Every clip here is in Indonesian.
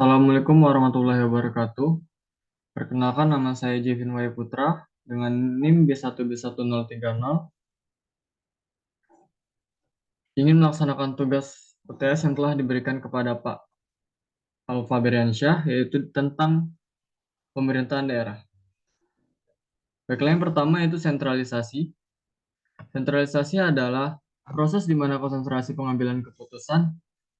Assalamualaikum warahmatullahi wabarakatuh. Perkenalkan nama saya Jevin Waya Putra dengan NIM B1B1030. Ingin melaksanakan tugas UTS yang telah diberikan kepada Pak Alfa Beriansyah, yaitu tentang pemerintahan daerah. Baiklah, yang pertama yaitu sentralisasi. Sentralisasi adalah proses di mana konsentrasi pengambilan keputusan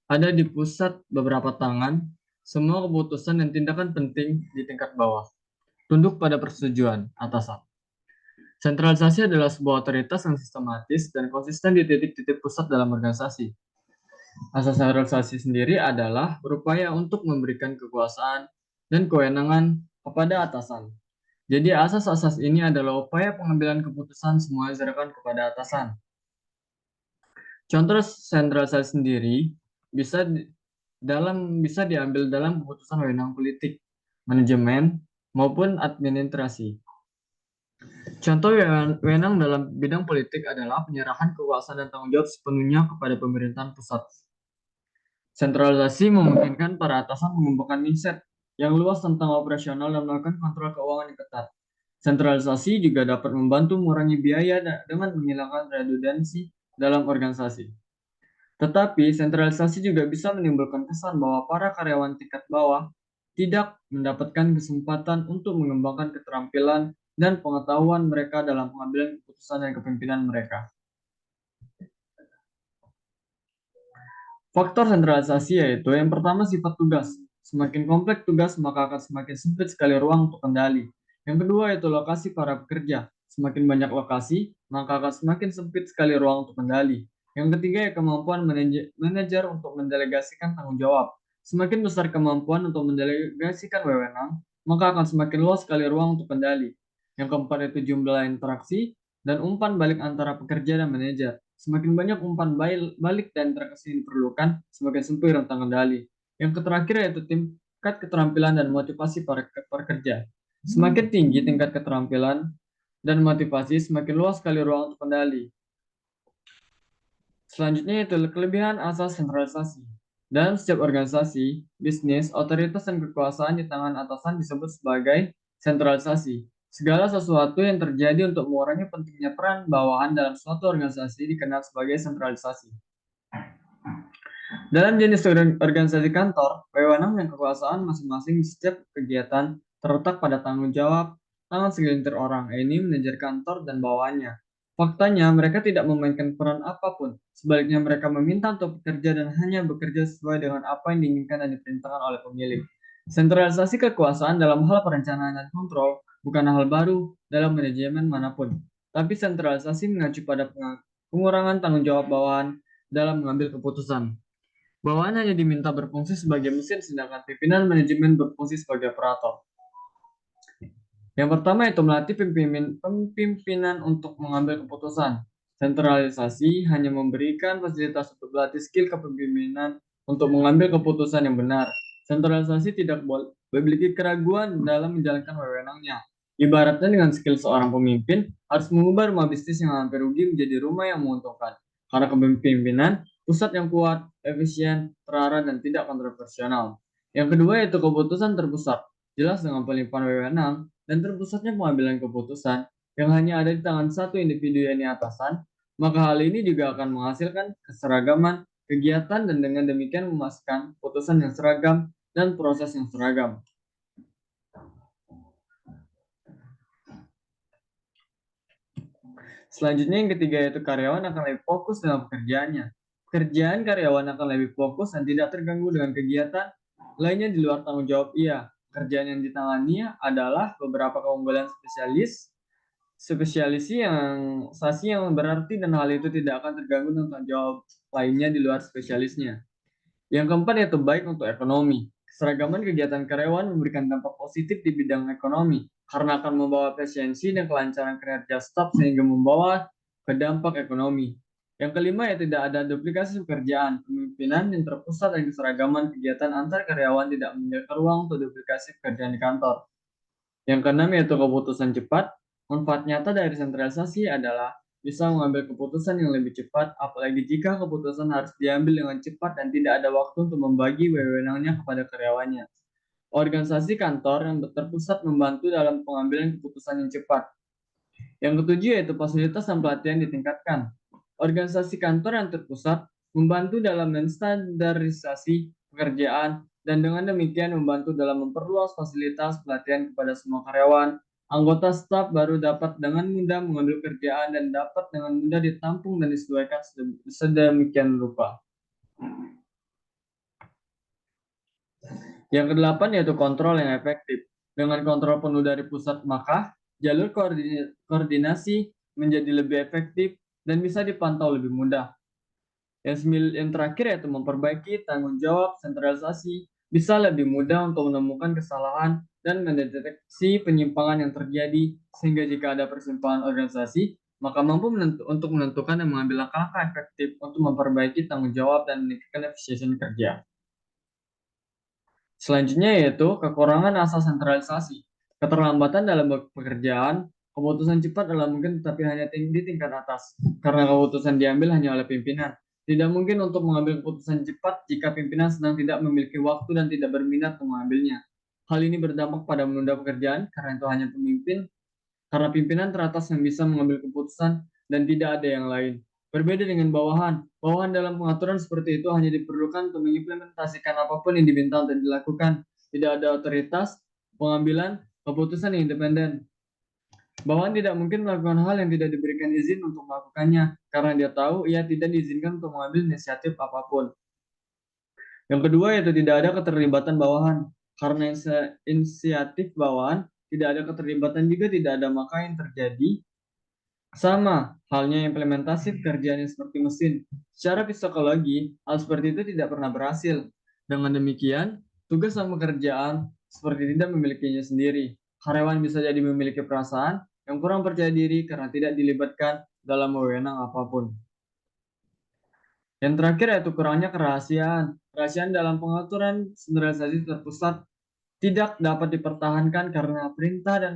ada di pusat beberapa tangan. Semua keputusan dan tindakan penting di tingkat bawah tunduk pada persetujuan atasan. Sentralisasi adalah sebuah otoritas yang sistematis dan konsisten di titik-titik pusat dalam organisasi. Asas sentralisasi sendiri adalah berupaya untuk memberikan kekuasaan dan kewenangan kepada atasan. Jadi asas-asas ini adalah upaya pengambilan keputusan semua diserahkan kepada atasan. Contoh sentralisasi sendiri bisa diambil dalam keputusan wewenang politik, manajemen, maupun administrasi. Contoh wewenang dalam bidang politik adalah penyerahan kekuasaan dan tanggung jawab sepenuhnya kepada pemerintahan pusat. Sentralisasi memungkinkan para atasan mengembangkan mindset yang luas tentang operasional dan melakukan kontrol keuangan yang ketat. Sentralisasi juga dapat membantu mengurangi biaya dengan menghilangkan redundansi dalam organisasi. Tetapi sentralisasi juga bisa menimbulkan kesan bahwa para karyawan tingkat bawah tidak mendapatkan kesempatan untuk mengembangkan keterampilan dan pengetahuan mereka dalam pengambilan keputusan dan kepemimpinan mereka. Faktor sentralisasi yaitu yang pertama sifat tugas. Semakin kompleks tugas, maka akan semakin sempit sekali ruang untuk kendali. Yang kedua yaitu lokasi para pekerja. Semakin banyak lokasi, maka akan semakin sempit sekali ruang untuk kendali. Yang ketiga ya kemampuan manajer untuk mendelegasikan tanggung jawab. Semakin besar kemampuan untuk mendelegasikan wewenang, maka akan semakin luas sekali ruang untuk kendali. Yang keempat yaitu jumlah interaksi dan umpan balik antara pekerja dan manajer. Semakin banyak umpan balik dan interaksi yang diperlukan, semakin sempit rentang kendali. Yang terakhir yaitu tingkat keterampilan dan motivasi para pekerja. Semakin tinggi tingkat keterampilan dan motivasi, semakin luas sekali ruang untuk kendali. Selanjutnya yaitu kelebihan asas sentralisasi. Dalam setiap organisasi, bisnis, otoritas, dan kekuasaan di tangan atasan disebut sebagai sentralisasi. Segala sesuatu yang terjadi untuk mengurangi pentingnya peran bawahan dalam suatu organisasi dikenal sebagai sentralisasi. Dalam jenis organisasi kantor, wewenang dan kekuasaan masing-masing di setiap kegiatan terletak pada tanggung jawab tangan segelintir orang, ini manajer kantor dan bawahannya. Faktanya, mereka tidak memainkan peran apapun. Sebaliknya, mereka meminta untuk bekerja dan hanya bekerja sesuai dengan apa yang diinginkan dan diperintahkan oleh pemilik. Sentralisasi kekuasaan dalam hal perencanaan dan kontrol bukan hal baru dalam manajemen manapun. Tapi sentralisasi mengacu pada pengurangan tanggung jawab bawahan dalam mengambil keputusan. Bawahan hanya diminta berfungsi sebagai mesin, sedangkan pimpinan manajemen berfungsi sebagai operator. Yang pertama itu melatih pimpinan untuk mengambil keputusan. Sentralisasi hanya memberikan fasilitas untuk melatih skill kepemimpinan untuk mengambil keputusan yang benar. Sentralisasi tidak memiliki keraguan dalam menjalankan wewenangnya. Ibaratnya dengan skill seorang pemimpin harus mengubah rumah bisnis yang hampir rugi menjadi rumah yang menguntungkan. Karena kepemimpinan, pusat yang kuat, efisien, terarah, dan tidak kontroversial. Yang kedua yaitu keputusan terpusat. Jelas dengan pelimpahan wewenang dan terpusatnya pengambilan keputusan yang hanya ada di tangan satu individu yakni atasan, maka hal ini juga akan menghasilkan keseragaman kegiatan dan dengan demikian memastikan putusan yang seragam dan proses yang seragam. Selanjutnya yang ketiga yaitu karyawan akan lebih fokus dalam pekerjaannya. Pekerjaan karyawan akan lebih fokus dan tidak terganggu dengan kegiatan lainnya di luar tanggung jawab ia. Kerjaan yang ditangani adalah beberapa keunggulan spesialisasi yang berarti dan hal itu tidak akan terganggu dengan tanggung jawab lainnya di luar spesialisnya. Yang keempat yaitu baik untuk ekonomi. Keseragaman kegiatan karyawan memberikan dampak positif di bidang ekonomi karena akan membawa efisiensi dan kelancaran kinerja staf sehingga membawa ke dampak ekonomi. Yang kelima yaitu tidak ada duplikasi pekerjaan. Pemimpinan yang terpusat dan keseragaman kegiatan antar karyawan tidak menyediakan ruang untuk duplikasi pekerjaan di kantor. Yang keenam yaitu keputusan cepat. Manfaat nyata dari sentralisasi adalah bisa mengambil keputusan yang lebih cepat, apalagi jika keputusan harus diambil dengan cepat dan tidak ada waktu untuk membagi wewenangnya kepada karyawannya. Organisasi kantor yang terpusat membantu dalam pengambilan keputusan yang cepat. Yang ketujuh yaitu fasilitas dan pelatihan ditingkatkan. Organisasi kantor yang terpusat membantu dalam menstandarisasi pekerjaan dan dengan demikian membantu dalam memperluas fasilitas pelatihan kepada semua karyawan. Anggota staf baru dapat dengan mudah mengambil kerjaan dan dapat dengan mudah ditampung dan disesuaikan sedemikian rupa. Yang kedelapan yaitu kontrol yang efektif. Dengan kontrol penuh dari pusat, maka jalur koordinasi menjadi lebih efektif dan bisa dipantau lebih mudah. Yang terakhir yaitu memperbaiki tanggung jawab sentralisasi, bisa lebih mudah untuk menemukan kesalahan dan mendeteksi penyimpangan yang terjadi, sehingga jika ada persimpangan organisasi, maka mampu untuk menentukan dan mengambil langkah-langkah efektif untuk memperbaiki tanggung jawab dan meningkatkan efisiensi kerja. Selanjutnya yaitu kekurangan asas sentralisasi. Keterlambatan dalam pekerjaan, keputusan cepat adalah mungkin tetapi hanya di tingkat atas, karena keputusan diambil hanya oleh pimpinan. Tidak mungkin untuk mengambil keputusan cepat jika pimpinan sedang tidak memiliki waktu dan tidak berminat untuk mengambilnya. Hal ini berdampak pada menunda pekerjaan karena itu hanya karena pimpinan teratas yang bisa mengambil keputusan dan tidak ada yang lain. Berbeda dengan bawahan, bawahan dalam pengaturan seperti itu hanya diperlukan untuk mengimplementasikan apapun yang diminta untuk dilakukan. Tidak ada otoritas pengambilan keputusan yang independen. Bawahan tidak mungkin melakukan hal yang tidak diberikan izin untuk melakukannya, karena dia tahu ia tidak diizinkan untuk mengambil inisiatif apapun. Yang kedua yaitu tidak ada keterlibatan bawahan. Karena inisiatif bawahan tidak ada keterlibatan juga tidak ada, maka yang terjadi sama halnya implementasi pekerjaan yang seperti mesin. Secara psikologi, hal seperti itu tidak pernah berhasil. Dengan demikian, tugas dan pekerjaan seperti tidak memilikinya sendiri. Karyawan bisa jadi memiliki perasaan yang kurang percaya diri karena tidak dilibatkan dalam wewenang apapun. Yang terakhir yaitu kurangnya kerahasiaan. Kerahasiaan dalam pengaturan standarisasi terpusat tidak dapat dipertahankan karena perintah dan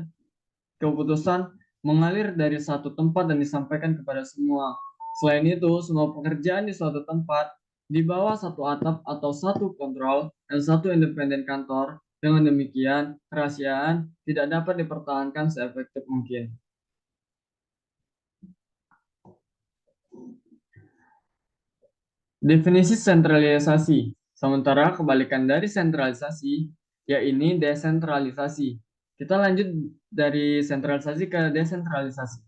keputusan mengalir dari satu tempat dan disampaikan kepada semua. Selain itu, semua pekerjaan di suatu tempat di bawah satu atap atau satu kontrol dan satu independen kantor. Dengan demikian, kerahasiaan tidak dapat dipertahankan seefektif mungkin. Definisi sentralisasi. Sementara kebalikan dari sentralisasi, yaitu desentralisasi. Kita lanjut dari sentralisasi ke desentralisasi.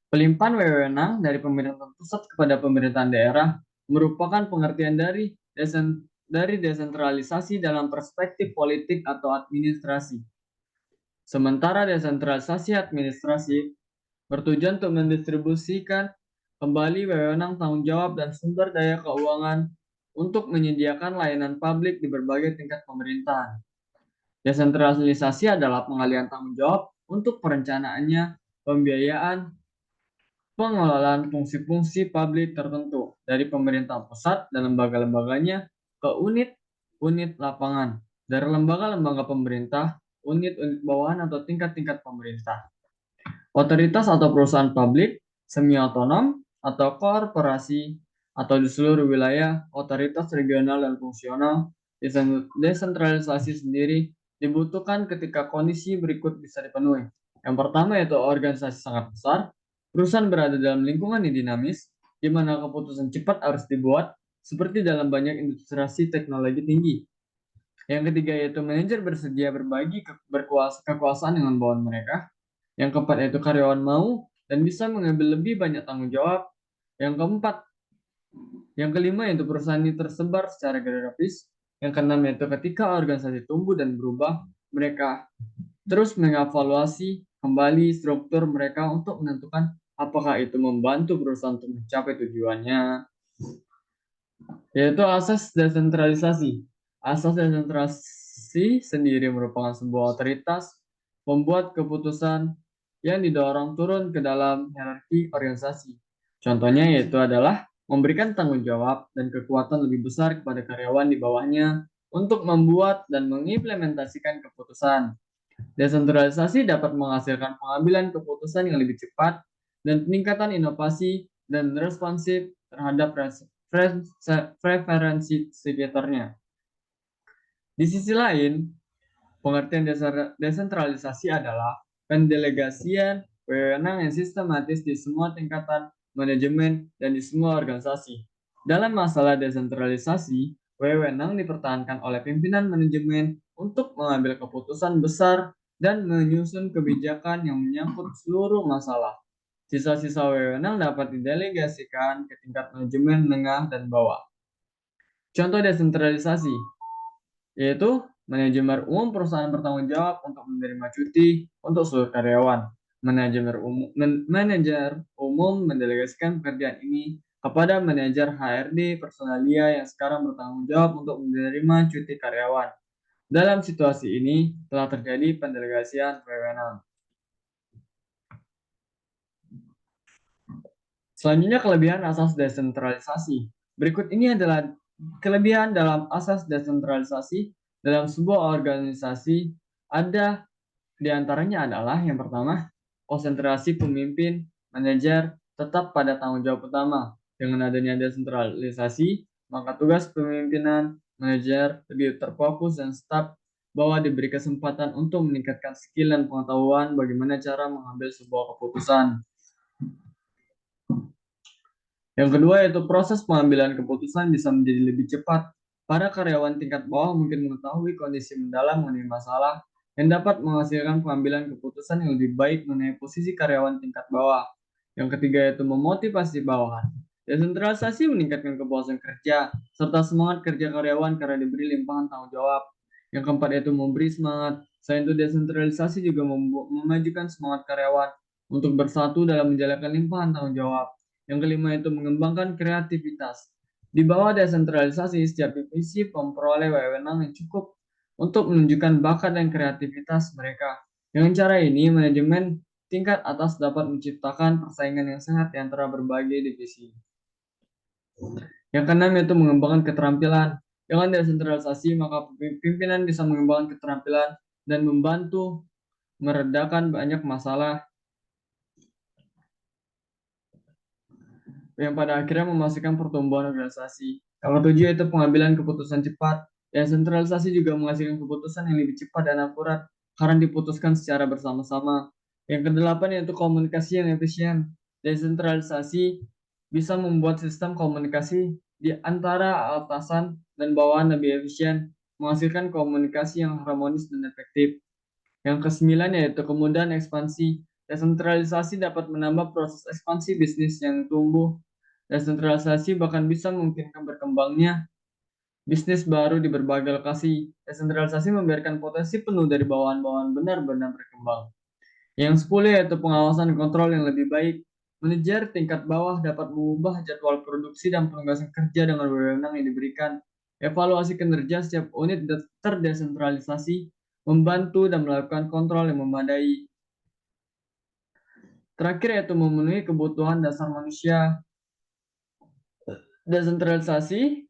Pelimpahan wewenang dari pemerintahan pusat kepada pemerintahan daerah merupakan pengertian dari desentralisasi dalam perspektif politik atau administrasi. Sementara desentralisasi administrasi bertujuan untuk mendistribusikan kembali wewenang tanggung jawab dan sumber daya keuangan untuk menyediakan layanan publik di berbagai tingkat pemerintahan. Desentralisasi adalah pengalihan tanggung jawab untuk perencanaannya, pembiayaan, pengelolaan fungsi-fungsi publik tertentu dari pemerintah pusat dan lembaga-lembaganya ke unit-unit lapangan, dari lembaga-lembaga pemerintah, unit-unit bawahan atau tingkat-tingkat pemerintah. Otoritas atau perusahaan publik, semi-otonom, atau korporasi, atau di seluruh wilayah, otoritas regional dan fungsional, desentralisasi sendiri dibutuhkan ketika kondisi berikut bisa dipenuhi. Yang pertama yaitu organisasi sangat besar, perusahaan berada dalam lingkungan yang dinamis, di mana keputusan cepat harus dibuat, seperti dalam banyak industri teknologi tinggi. Yang ketiga yaitu manajer bersedia berbagi kekuasaan dengan bawahan mereka. Yang keempat yaitu karyawan mau dan bisa mengambil lebih banyak tanggung jawab. Yang kelima yaitu perusahaan ini tersebar secara geografis. Yang keenam yaitu ketika organisasi tumbuh dan berubah, mereka terus mengevaluasi kembali struktur mereka untuk menentukan apakah itu membantu perusahaan untuk mencapai tujuannya. Yaitu asas desentralisasi. Asas desentralisasi sendiri merupakan sebuah otoritas membuat keputusan yang didorong turun ke dalam hierarki organisasi. Contohnya yaitu adalah memberikan tanggung jawab dan kekuatan lebih besar kepada karyawan di bawahnya untuk membuat dan mengimplementasikan keputusan. Desentralisasi dapat menghasilkan pengambilan keputusan yang lebih cepat dan peningkatan inovasi dan responsif terhadap preferensi sekitarnya. Di sisi lain, pengertian desentralisasi adalah pendelegasian wewenang yang sistematis di semua tingkatan manajemen dan di semua organisasi. Dalam masalah desentralisasi, wewenang dipertahankan oleh pimpinan manajemen untuk mengambil keputusan besar dan menyusun kebijakan yang menyangkut seluruh masalah. Sisa-sisa wewenang dapat didelegasikan ke tingkat manajemen menengah dan bawah. Contoh desentralisasi yaitu manajemen umum perusahaan bertanggung jawab untuk menerima cuti untuk seluruh karyawan. Manajer umum mendelegasikan pekerjaan ini kepada manajer HRD personalia yang sekarang bertanggung jawab untuk menerima cuti karyawan. Dalam situasi ini telah terjadi pendelegasian wewenang. Selanjutnya kelebihan asas desentralisasi. Berikut ini adalah kelebihan dalam asas desentralisasi dalam sebuah organisasi. Ada di antaranya adalah yang pertama, konsentrasi pemimpin, manajer tetap pada tanggung jawab utama. Dengan adanya desentralisasi, maka tugas pemimpinan, manajer lebih terfokus dan staf bahwa diberi kesempatan untuk meningkatkan skill dan pengetahuan bagaimana cara mengambil sebuah keputusan. Yang kedua yaitu proses pengambilan keputusan bisa menjadi lebih cepat. Para karyawan tingkat bawah mungkin mengetahui kondisi mendalam mengenai masalah yang dapat menghasilkan pengambilan keputusan yang lebih baik mengenai posisi karyawan tingkat bawah. Yang ketiga yaitu memotivasi bawahan. Desentralisasi meningkatkan kepuasan kerja serta semangat kerja karyawan karena diberi limpahan tanggung jawab. Yang keempat yaitu memberi semangat. Selain itu desentralisasi juga memajukan semangat karyawan untuk bersatu dalam menjalankan limpahan tanggung jawab. Yang kelima itu mengembangkan kreativitas. Di bawah desentralisasi, setiap divisi memperoleh wewenang yang cukup untuk menunjukkan bakat dan kreativitas mereka. Dengan cara ini, manajemen tingkat atas dapat menciptakan persaingan yang sehat di antara berbagai divisi. Yang keenam yaitu mengembangkan keterampilan. Dengan desentralisasi, maka pimpinan bisa mengembangkan keterampilan dan membantu meredakan banyak masalah yang pada akhirnya memastikan pertumbuhan organisasi. Yang ketujuh yaitu pengambilan keputusan cepat. Desentralisasi juga menghasilkan keputusan yang lebih cepat dan akurat karena diputuskan secara bersama-sama. Yang kedelapan yaitu komunikasi yang efisien. Desentralisasi bisa membuat sistem komunikasi di antara atasan dan bawahan lebih efisien, menghasilkan komunikasi yang harmonis dan efektif. Yang kesembilan yaitu kemudahan ekspansi. Desentralisasi dapat menambah proses ekspansi bisnis yang tumbuh. Desentralisasi bahkan bisa memungkinkan berkembangnya bisnis baru di berbagai lokasi. Desentralisasi membiarkan potensi penuh dari bawahan-bawahan benar-benar berkembang. Yang 10 yaitu pengawasan dan kontrol yang lebih baik. Manajer tingkat bawah dapat mengubah jadwal produksi dan penugasan kerja dengan wewenang yang diberikan. Evaluasi kinerja setiap unit terdesentralisasi, membantu dan melakukan kontrol yang memadai. Terakhir yaitu memenuhi kebutuhan dasar manusia. Desentralisasi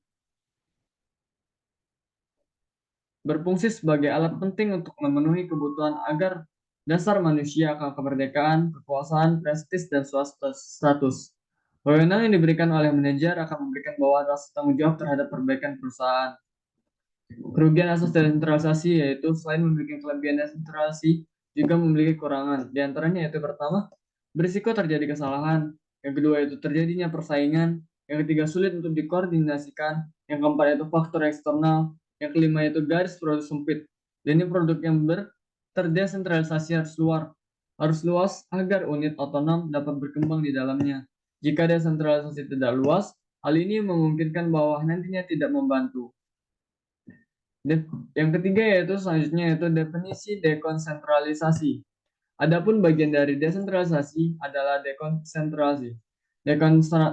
berfungsi sebagai alat penting untuk memenuhi kebutuhan agar dasar manusia akan kemerdekaan, kekuasaan, prestis, dan status. Wewenang yang diberikan oleh manajer akan memberikan bawahan rasa tanggung jawab terhadap perbaikan perusahaan. Kerugian asas desentralisasi yaitu selain memiliki kelebihan desentralisasi, juga memiliki kekurangan. Di antaranya yaitu pertama, berisiko terjadi kesalahan. Yang kedua yaitu terjadinya persaingan. Yang ketiga sulit untuk dikoordinasikan. Yang keempat yaitu faktor eksternal. Yang kelima yaitu garis produk sempit. Dan ini produk yang terdesentralisasi harus luas agar unit otonom dapat berkembang di dalamnya. Jika desentralisasi tidak luas, hal ini memungkinkan bahwa nantinya tidak membantu. Yang ketiga yaitu selanjutnya yaitu definisi dekonsentralisasi. Adapun bagian dari desentralisasi adalah dekonsentrasi.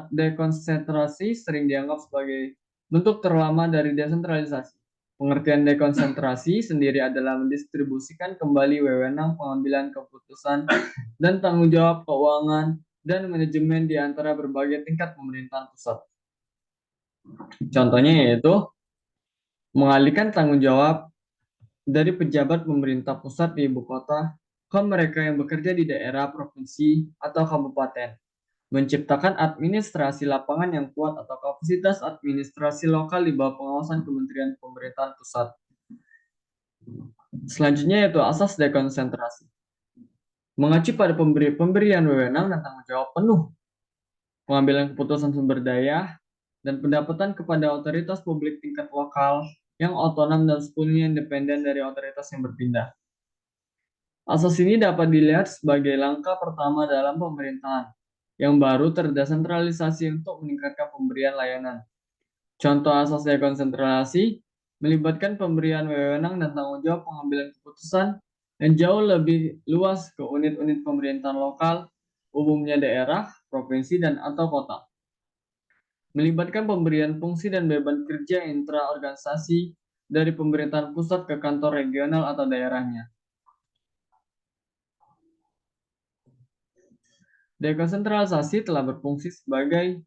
Dekonsentrasi sering dianggap sebagai bentuk terlama dari desentralisasi. Pengertian dekonsentrasi sendiri adalah mendistribusikan kembali wewenang pengambilan keputusan dan tanggung jawab keuangan dan manajemen di antara berbagai tingkat pemerintahan pusat. Contohnya yaitu mengalihkan tanggung jawab dari pejabat pemerintah pusat di ibu kota ke mereka yang bekerja di daerah, provinsi, atau kabupaten. Menciptakan administrasi lapangan yang kuat atau kapasitas administrasi lokal di bawah pengawasan Kementerian Pemerintahan Pusat. Selanjutnya yaitu asas dekonsentrasi. Mengacu pada pemberian wewenang dan tanggung jawab penuh, pengambilan keputusan sumber daya, dan pendapatan kepada otoritas publik tingkat lokal yang otonom dan sepenuhnya independen dari otoritas yang berpindah. Asas ini dapat dilihat sebagai langkah pertama dalam pemerintahan yang baru terdesentralisasi untuk meningkatkan pemberian layanan. Contoh asas dekonsentrasi melibatkan pemberian wewenang dan tanggung jawab pengambilan keputusan yang jauh lebih luas ke unit-unit pemerintahan lokal, umumnya daerah, provinsi, dan atau kota. Melibatkan pemberian fungsi dan beban kerja intra-organisasi dari pemerintahan pusat ke kantor regional atau daerahnya. Dekonsentralisasi telah berfungsi sebagai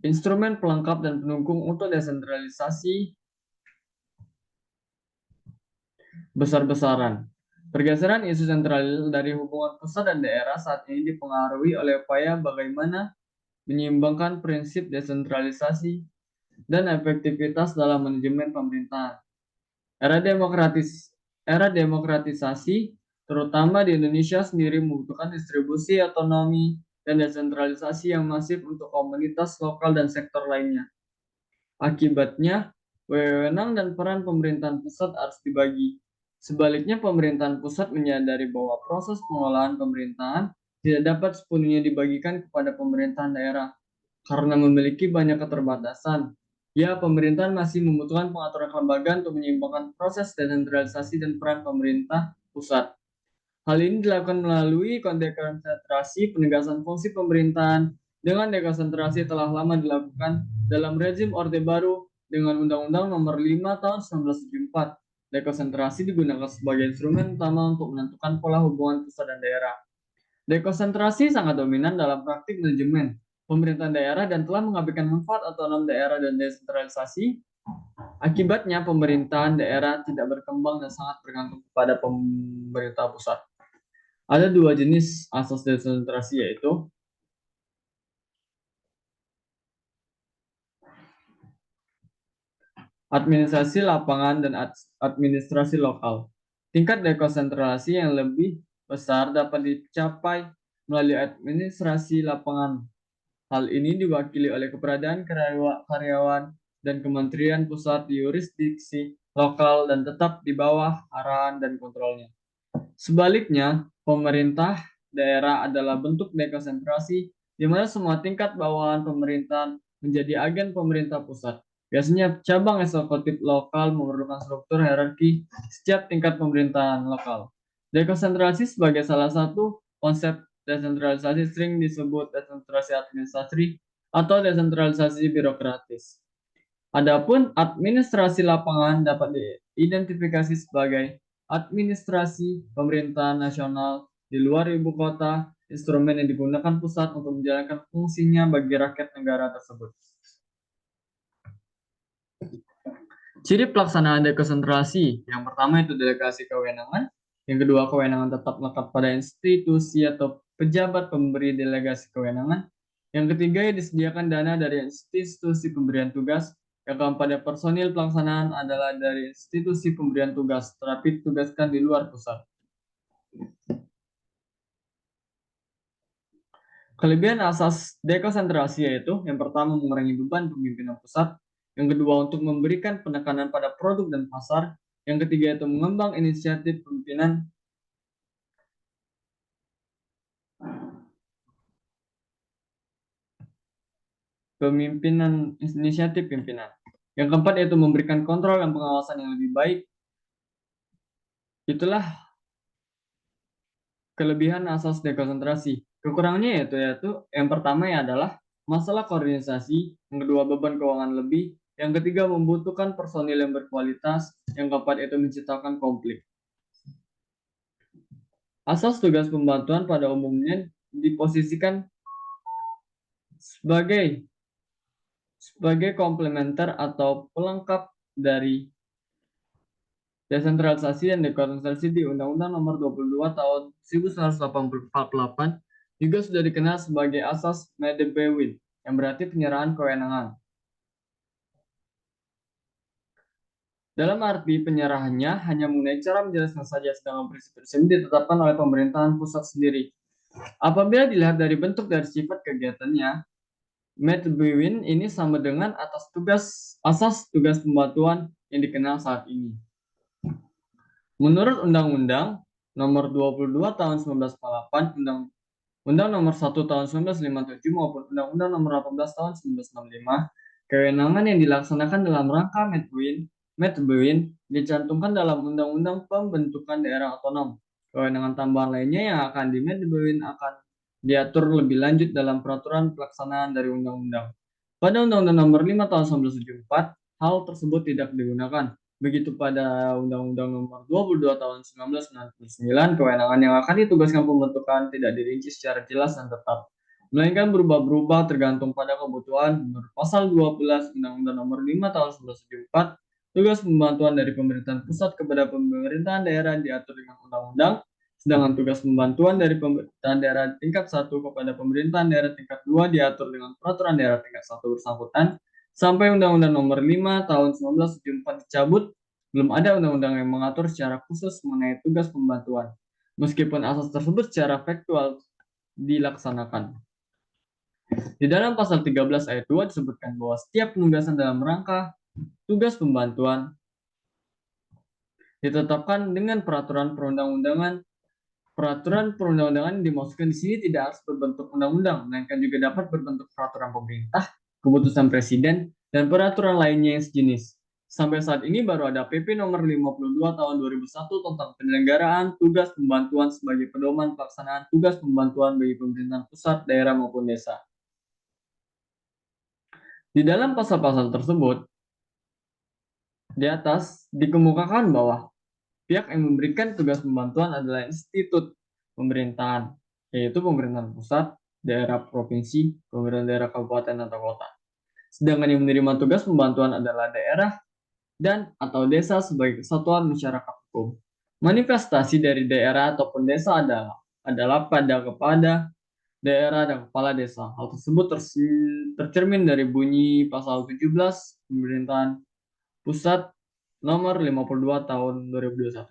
instrumen pelengkap dan pendukung untuk desentralisasi besar-besaran. Pergeseran isu sentral dari hubungan pusat dan daerah saat ini dipengaruhi oleh upaya bagaimana menyeimbangkan prinsip desentralisasi dan efektivitas dalam manajemen pemerintahan. Era demokratisasi, terutama di Indonesia sendiri, membutuhkan distribusi otonomi dan desentralisasi yang masif untuk komunitas lokal dan sektor lainnya. Akibatnya, wewenang dan peran pemerintahan pusat harus dibagi. Sebaliknya, pemerintahan pusat menyadari bahwa proses pengelolaan pemerintahan tidak dapat sepenuhnya dibagikan kepada pemerintahan daerah karena memiliki banyak keterbatasan. Ya, pemerintahan masih membutuhkan pengaturan kelembagaan untuk menyeimbangkan proses desentralisasi dan peran pemerintah pusat. Hal ini dilakukan melalui dekonsentrasi, penegasan fungsi pemerintahan. Dengan dekonsentrasi telah lama dilakukan dalam rezim Orde Baru dengan Undang-Undang Nomor 5 Tahun 1974. Dekonsentrasi digunakan sebagai instrumen utama untuk menentukan pola hubungan pusat dan daerah. Dekonsentrasi sangat dominan dalam praktik manajemen pemerintahan daerah dan telah mengabaikan manfaat otonom daerah dan desentralisasi. Akibatnya, pemerintahan daerah tidak berkembang dan sangat bergantung kepada pemerintah pusat. Ada dua jenis asas desentralisasi, yaitu administrasi lapangan dan administrasi lokal. Tingkat dekonsentrasi yang lebih besar dapat dicapai melalui administrasi lapangan. Hal ini diwakili oleh keberadaan karyawan dan kementerian pusat di yurisdiksi lokal dan tetap di bawah arahan dan kontrolnya. Sebaliknya, pemerintah daerah adalah bentuk dekonsentrasi di mana semua tingkat bawahan pemerintahan menjadi agen pemerintah pusat. Biasanya cabang eksekutif lokal memerlukan struktur hierarki setiap tingkat pemerintahan lokal. Dekonsentrasi sebagai salah satu konsep desentralisasi sering disebut desentralisasi administrasi atau desentralisasi birokratis. Adapun administrasi lapangan dapat diidentifikasi sebagai administrasi pemerintahan nasional di luar ibu kota, instrumen yang digunakan pusat untuk menjalankan fungsinya bagi rakyat negara tersebut. Ciri pelaksanaan dekonsentrasi, yang pertama itu delegasi kewenangan, yang kedua kewenangan tetap melekat pada institusi atau pejabat pemberi delegasi kewenangan, yang ketiga disediakan dana dari institusi pemberian tugas, yang keempat personil pelaksanaan adalah dari institusi pemberian tugas, tetapi ditugaskan di luar pusat. Kelebihan asas dekonsentrasi yaitu yang pertama mengurangi beban pemimpinan pusat, yang kedua untuk memberikan penekanan pada produk dan pasar, yang ketiga itu mengembang inisiatif inisiatif pimpinan. Yang keempat yaitu memberikan kontrol dan pengawasan yang lebih baik. Itulah kelebihan asas dekonsentrasi. Kekurangannya yaitu yang pertama adalah masalah koordinasi, yang kedua beban keuangan lebih, yang ketiga membutuhkan personil yang berkualitas, yang keempat itu menciptakan konflik. Asas tugas pembantuan pada umumnya diposisikan sebagai komplementer atau pelengkap dari Desentralisasi dan dekonsentrasi di Undang-Undang Nomor 22 Tahun 1988 juga sudah dikenal sebagai asas Medebewin, yang berarti penyerahan kewenangan. Dalam arti penyerahannya hanya mengenai cara menjelaskan saja, sedangkan prinsip-prinsip ini ditetapkan oleh pemerintahan pusat sendiri. Apabila dilihat dari bentuk dan sifat kegiatannya, Medebewin ini sama dengan asas tugas pembantuan yang dikenal saat ini. Menurut Undang-Undang Nomor 22 Tahun 1948, Undang Nomor 1 Tahun 1957 maupun Undang-Undang Nomor 18 Tahun 1965, kewenangan yang dilaksanakan dalam rangka Medebewin dicantumkan dalam Undang-Undang Pembentukan Daerah Otonom. Kewenangan tambahan lainnya yang akan di Medebewin akan diatur lebih lanjut dalam peraturan pelaksanaan dari undang-undang. Pada Undang-Undang Nomor 5 Tahun 1974, hal tersebut tidak digunakan. Begitu pada Undang-Undang Nomor 22 Tahun 1999, kewenangan yang akan ditugaskan pembentukan tidak dirinci secara jelas dan tetap, melainkan berubah-berubah tergantung pada kebutuhan. Menurut Pasal 12 Undang-Undang Nomor 5 Tahun 1974, tugas pembantuan dari pemerintahan pusat kepada pemerintahan daerah diatur dengan undang-undang, sedangkan tugas pembantuan dari pemerintahan daerah tingkat 1 kepada pemerintahan daerah tingkat 2 diatur dengan peraturan daerah tingkat 1 bersangkutan. Sampai Undang-Undang Nomor 5 Tahun 1974 dicabut, belum ada undang-undang yang mengatur secara khusus mengenai tugas pembantuan, meskipun asas tersebut secara faktual dilaksanakan. Di dalam pasal 13 ayat 2 disebutkan bahwa setiap penugasan dalam rangka tugas pembantuan ditetapkan dengan peraturan perundang-undangan. Peraturan perundang-undangan yang dimaksudkan di sini tidak harus berbentuk undang-undang, melainkan juga dapat berbentuk peraturan pemerintah, keputusan presiden, dan peraturan lainnya yang sejenis. Sampai saat ini baru ada PP nomor 52 tahun 2001 tentang penyelenggaraan tugas pembantuan sebagai pedoman pelaksanaan tugas pembantuan bagi pemerintahan pusat, daerah maupun desa. Di dalam pasal-pasal tersebut, di atas dikemukakan bahwa pihak yang memberikan tugas pembantuan adalah institut pemerintahan, yaitu pemerintahan pusat, daerah provinsi, pemerintahan daerah kabupaten atau kota. Sedangkan yang menerima tugas pembantuan adalah daerah dan atau desa sebagai kesatuan masyarakat hukum. Manifestasi dari daerah ataupun desa adalah kepada daerah dan kepala desa. Hal tersebut tercermin dari bunyi pasal 17 pemerintahan pusat nomor 52 tahun 2021,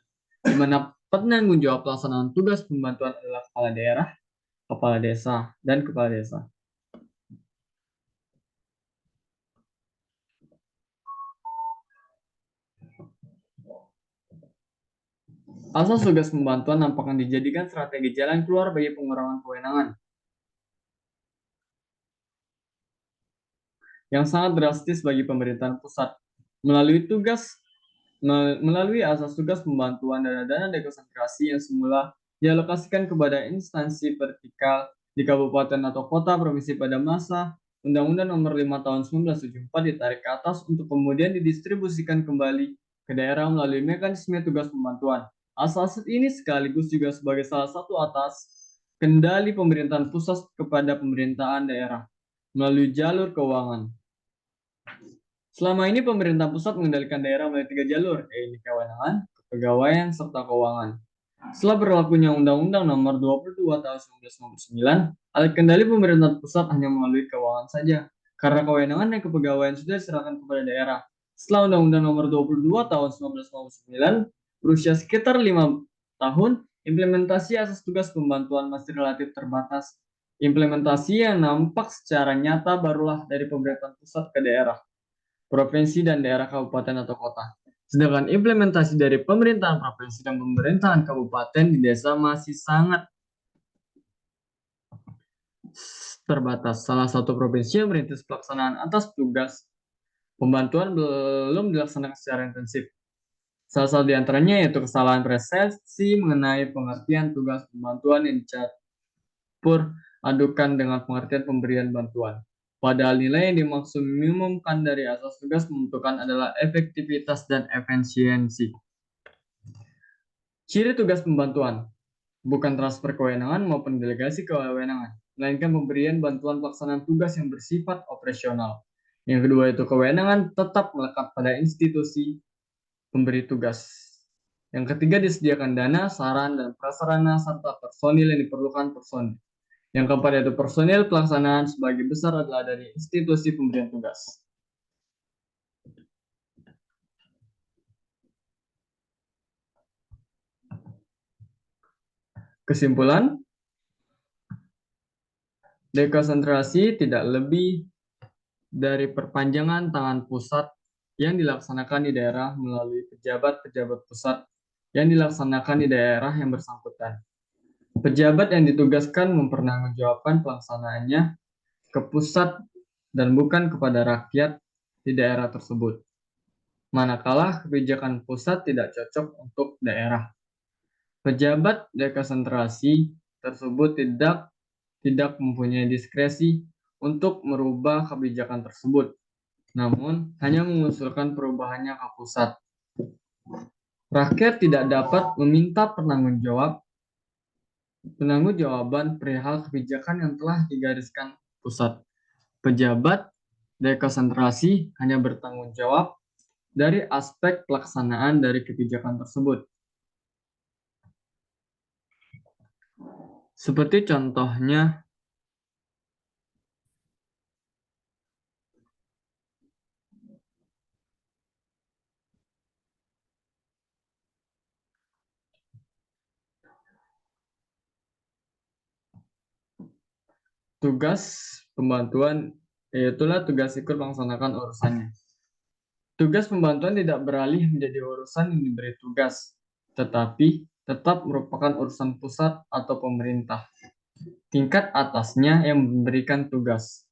di mana penanggung jawab pelaksanaan tugas pembantuan adalah kepala daerah, kepala desa, dan kepala desa. Asas tugas pembantuan nampaknya dijadikan strategi jalan keluar bagi pengurangan kewenangan yang sangat drastis bagi pemerintahan pusat. Melalui asas tugas pembantuan dana-dana dekonsentrasi yang semula dialokasikan kepada instansi vertikal di kabupaten atau kota provinsi pada masa Undang-Undang Nomor 5 Tahun 1974 ditarik ke atas untuk kemudian didistribusikan kembali ke daerah melalui mekanisme tugas pembantuan. Asas ini sekaligus juga sebagai salah satu atas kendali pemerintahan pusat kepada pemerintahan daerah melalui jalur keuangan. Selama ini pemerintah pusat mengendalikan daerah melalui 3 jalur, yaitu kewenangan, kepegawaian, serta keuangan. Setelah berlakunya Undang-Undang Nomor 22 Tahun 1999, alih kendali pemerintah pusat hanya melalui keuangan saja, karena kewenangan dan kepegawaian sudah diserahkan kepada daerah. Setelah Undang-Undang Nomor 22 Tahun 1999, berusia sekitar 5 tahun, implementasi asas tugas pembantuan masih relatif terbatas. Implementasi yang nampak secara nyata barulah dari pemerintahan pusat ke daerah, provinsi dan daerah kabupaten atau kota. Sedangkan implementasi dari pemerintahan provinsi dan pemerintahan kabupaten di desa masih sangat terbatas. Salah satu provinsi yang merintis pelaksanaan atas tugas pembantuan belum dilaksanakan secara intensif. Salah satu di antaranya yaitu kesalahan persepsi mengenai pengertian tugas pembantuan yang dicampur adukan dengan pengertian pemberian bantuan. Padahal nilai yang dimaksud mengumumkan dari asas tugas pembentukan adalah efektivitas dan efisiensi. Ciri tugas pembantuan bukan transfer kewenangan maupun delegasi kewenangan, melainkan pemberian bantuan pelaksanaan tugas yang bersifat operasional. Yang kedua itu kewenangan tetap melekat pada institusi pemberi tugas. Yang ketiga, disediakan dana, saran, dan prasarana, serta personil yang diperlukan personil. Yang keempat, yaitu personil pelaksanaan sebagian besar adalah dari institusi pemberian tugas. Kesimpulan, dekonsentrasi tidak lebih dari perpanjangan tangan pusat yang dilaksanakan di daerah melalui pejabat-pejabat pusat yang dilaksanakan di daerah yang bersangkutan. Pejabat yang ditugaskan mempertanggungjawabkan pelaksanaannya ke pusat dan bukan kepada rakyat di daerah tersebut. Manakala kebijakan pusat tidak cocok untuk daerah. Pejabat dekonsentrasi tersebut tidak mempunyai diskresi untuk merubah kebijakan tersebut, namun hanya mengusulkan perubahannya ke pusat. Rakyat tidak dapat meminta pertanggungjawaban perihal kebijakan yang telah digariskan pusat. Pejabat dekonsentrasi hanya bertanggung jawab dari aspek pelaksanaan dari kebijakan tersebut. Seperti contohnya, tugas pembantuan, yaitulah tugas ikut melaksanakan urusannya. Tugas pembantuan tidak beralih menjadi urusan yang diberi tugas, tetapi tetap merupakan urusan pusat atau pemerintah. Tingkat atasnya yang memberikan tugas.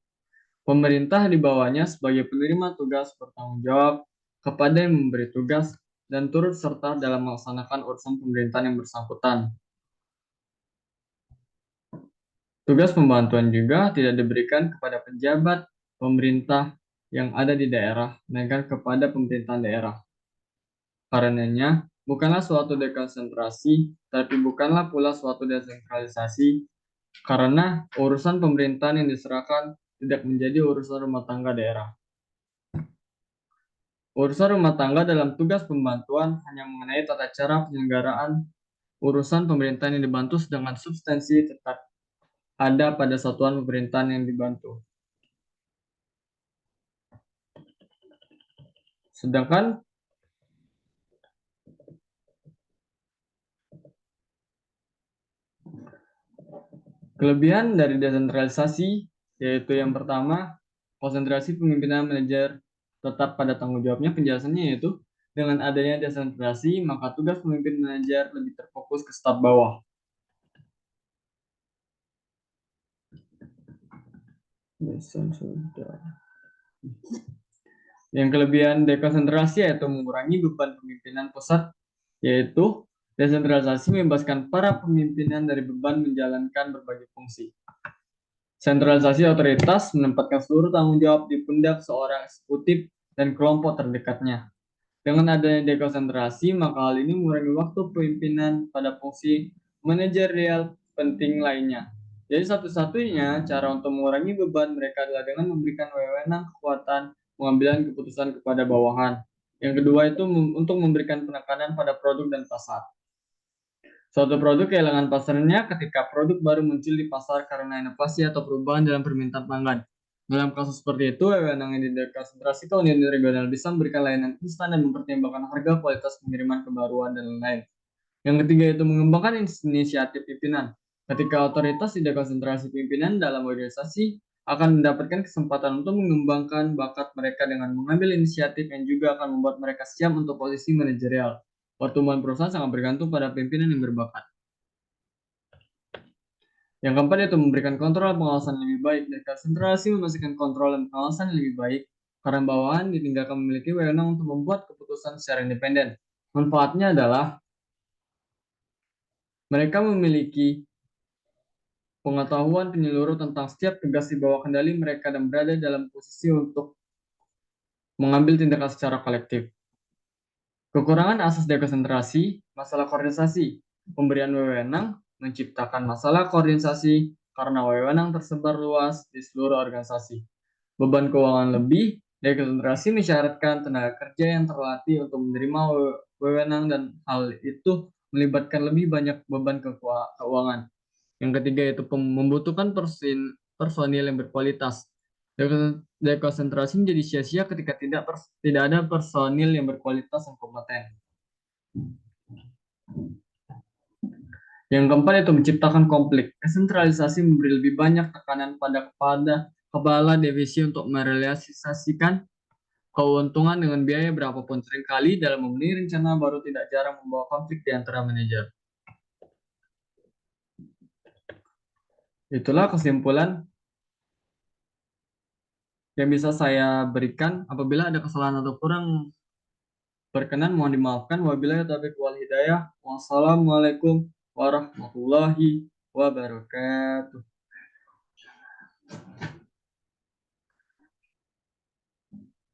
Pemerintah di bawahnya sebagai penerima tugas bertanggung jawab kepada yang memberi tugas dan turut serta dalam melaksanakan urusan pemerintahan yang bersangkutan. Tugas pembantuan juga tidak diberikan kepada pejabat pemerintah yang ada di daerah, melainkan kepada pemerintahan daerah. Karenanya, bukanlah suatu dekonsentrasi, tapi bukanlah pula suatu desentralisasi, karena urusan pemerintahan yang diserahkan tidak menjadi urusan rumah tangga daerah. Urusan rumah tangga dalam tugas pembantuan hanya mengenai tata cara penyelenggaraan urusan pemerintahan yang dibantu, sedangkan substansi tetap ada pada satuan pemerintahan yang dibantu. Sedangkan kelebihan dari desentralisasi yaitu yang pertama, konsentrasi pemimpinan manajer tetap pada tanggung jawabnya. Penjelasannya yaitu dengan adanya desentralisasi, maka tugas pemimpin manajer lebih terfokus ke staf bawah. Yang kelebihan dekonsentrasi yaitu mengurangi beban pemimpinan pusat, yaitu desentralisasi membebaskan para pemimpinan dari beban menjalankan berbagai fungsi. Sentralisasi otoritas menempatkan seluruh tanggung jawab di pundak seorang eksekutif dan kelompok terdekatnya. Dengan adanya dekonsentrasi, maka hal ini mengurangi waktu pemimpinan pada fungsi manajerial penting lainnya. Jadi satu-satunya cara untuk mengurangi beban mereka adalah dengan memberikan wewenang kekuatan pengambilan keputusan kepada bawahan. Yang kedua itu untuk memberikan penekanan pada produk dan pasar. Suatu produk kehilangan pasarnya ketika produk baru muncul di pasar karena inovasi atau perubahan dalam permintaan pelanggan. Dalam kasus seperti itu, wewenang yang dikonsentrasi ke unit regional bisa memberikan layanan instan dan mempertimbangkan harga, kualitas pengiriman, kebaruan, dan lain-lain. Yang ketiga itu mengembangkan inisiatif pimpinan. Ketika otoritas tidak konsentrasi pimpinan dalam organisasi, akan mendapatkan kesempatan untuk mengembangkan bakat mereka dengan mengambil inisiatif yang juga akan membuat mereka siap untuk posisi manajerial. Pertumbuhan perusahaan sangat bergantung pada pimpinan yang berbakat. Yang keempat yaitu memberikan kontrol pengawasan lebih baik. Dekonsentrasi memastikan kontrol dan pengawasan lebih baik karena bawahan ditinggalkan memiliki wewenang untuk membuat keputusan secara independen. Manfaatnya adalah mereka memiliki pengetahuan penyeluruh tentang setiap tugas di bawah kendali mereka dan berada dalam posisi untuk mengambil tindakan secara kolektif. Kekurangan asas dekonsentrasi, masalah koordinasi, pemberian wewenang menciptakan masalah koordinasi karena wewenang tersebar luas di seluruh organisasi. Beban keuangan lebih Dekonsentrasi mensyaratkan tenaga kerja yang terlatih untuk menerima wewenang dan hal itu melibatkan lebih banyak beban keuangan. Yang ketiga itu membutuhkan personil yang berkualitas. Dekonsentrasi menjadi sia-sia ketika tidak ada personil yang berkualitas dan kompeten. Yang keempat itu menciptakan konflik. Desentralisasi memberi lebih banyak tekanan pada kepala divisi untuk merealisasikan keuntungan dengan biaya berapapun. Seringkali dalam memenuhi rencana baru tidak jarang membawa konflik di antara manajer. Itulah kesimpulan yang bisa saya berikan. Apabila ada kesalahan atau kurang berkenan, mohon dimaafkan. Wabillahi taufiq wal hidayah. Wassalamualaikum warahmatullahi wabarakatuh.